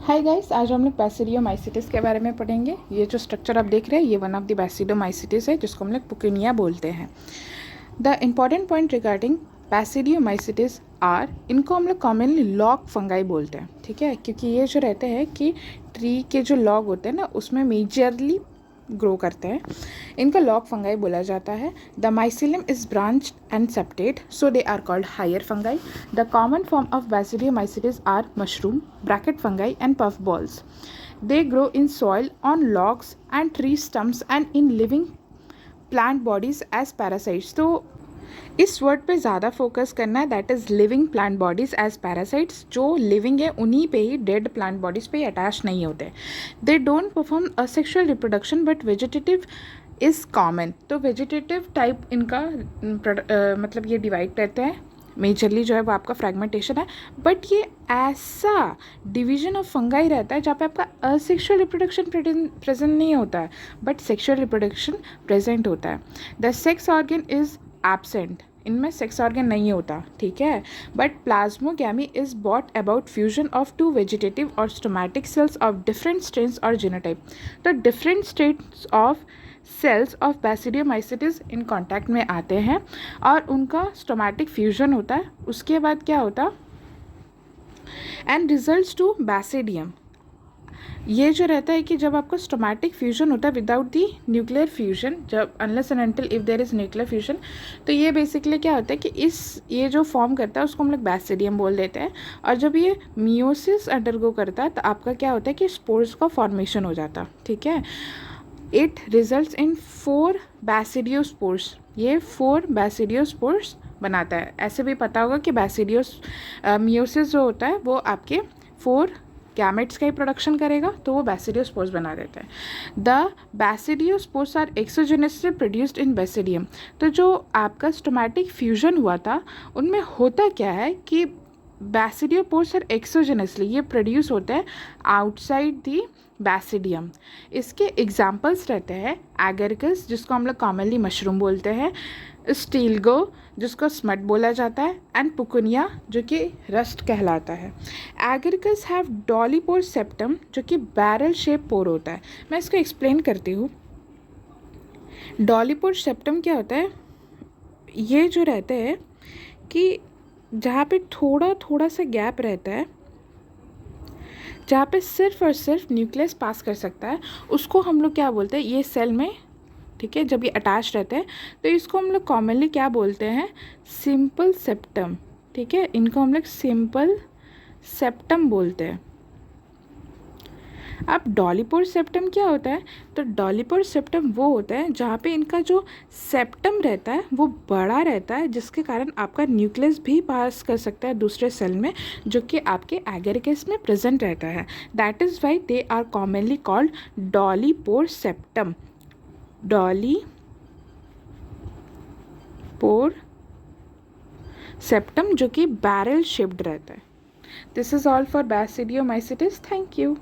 Hi guys, आज हम लोग बैसिडियोमाइसिटिस के बारे में पढ़ेंगे। ये जो स्ट्रक्चर आप देख रहे हैं ये वन ऑफ द बैसिडियोमाइसिटिस है, जिसको हम लोग पुकिनिया बोलते हैं। The important point regarding basidiomycetes are, इनको हम लोग कॉमनली लॉग फंगाई बोलते हैं, ठीक है, क्योंकि ये जो रहते हैं कि ट्री के जो लॉग होते हैं ना उसमें मेजरली ग्रो करते हैं, इनका लॉग फंगाई बोला जाता है। The mycelium is branched and septate, so they are called higher fungi. The common form of basidiomycetes are mushroom, bracket fungi and puff balls. They grow in soil, on logs and tree stumps and in living plant bodies as parasites. तो इस word पे ज़्यादा focus करना है, that is living plant bodies as parasites. जो living है उन्हीं पे ही, डेड प्लांट बॉडीज पे अटैच नहीं होते। They don't perform asexual reproduction but vegetative is common. तो वेजिटेटिव टाइप इनका मतलब ये डिवाइड करते हैं, मेजरली जो है वो आपका फ्रेगमेंटेशन है, बट ये ऐसा डिवीजन ऑफ फंगाई रहता है जहाँ पे आपका असेक्सुअल रिप्रोडक्शन प्रेजेंट नहीं होता है बट सेक्सुअल रिप्रोडक्शन प्रेजेंट होता है। The sex organ is absent, इनमें सेक्स ऑर्गन नहीं होता, ठीक है, but plasmogamy is brought about fusion of two vegetative or somatic cells of different strains or genotype. तो different states of cells of basidiomycetes in contact में आते हैं और उनका स्टोमैटिक फ्यूजन होता है। उसके बाद क्या होता, एंड रिजल्ट्स टू बैसिडियम। ये जो रहता है कि जब आपका स्टोमैटिक फ्यूजन होता है विदाउट दी न्यूक्लियर फ्यूजन, जब unless and until if there is nuclear fusion, तो ये बेसिकली क्या होता है कि ये जो फॉर्म करता है उसको हम लोग बैसिडियम बोल देते हैं। और जब ये मियोसिस अंडरगो करता है तो आपका क्या होता है कि स्पोर्स का फॉर्मेशन हो जाता है, ठीक है। इट रिजल्ट्स इन 4 बैसिडियोस्पोर्स, ये 4 बैसिडियोस्पोर्स बनाता है। ऐसे भी पता होगा कि मियोसिस जो होता है वो आपके 4 गैमेट्स का ही प्रोडक्शन करेगा, तो वो बैसिडियोस्पोर्स बना देता है। The basidiospores are exogenously produced in basidium. तो जो आपका स्टोमैटिक फ्यूजन हुआ था उनमें होता क्या है कि बैसिडियोपोर्स आर एक्सोजेनसली, ये प्रोड्यूस होते हैं आउटसाइड दी बैसिडियम। इसके एग्जाम्पल्स रहते हैं एगरिकस, जिसको हम लोग कॉमनली मशरूम बोलते हैं, स्टीलगो जिसको स्मट बोला जाता है, एंड पुकुनिया जो कि रस्ट कहलाता है। एगरिकस हैव डॉलीपोर सेप्टम जो कि बैरल शेप पोर होता है। मैं इसको एक्सप्लेन करती हूँ। डॉलीपोर सेप्टम क्या होता है, ये जो रहते हैं कि जहाँ पे थोड़ा थोड़ा सा गैप रहता है, जहाँ पे सिर्फ और सिर्फ न्यूक्लियस पास कर सकता है, उसको हम लोग क्या बोलते हैं, ये सेल में, ठीक है, जब ये अटैच रहते हैं तो इसको हम लोग कॉमनली क्या बोलते हैं, सिंपल सेप्टम, ठीक है, इनको हम लोग सिंपल सेप्टम बोलते हैं। अब डॉलीपोर सेप्टम क्या होता है, तो डॉलीपोर सेप्टम वो होता है जहाँ पे इनका जो सेप्टम रहता है वो बड़ा रहता है, जिसके कारण आपका न्यूक्लियस भी पास कर सकता है दूसरे सेल में, जो कि आपके एगरिकस में प्रेजेंट रहता है। That is why they are commonly called dolipore septum. Dolipore septum जो कि बैरल शेप्ड रहता है। This is all for basidiomycetes. Thank you.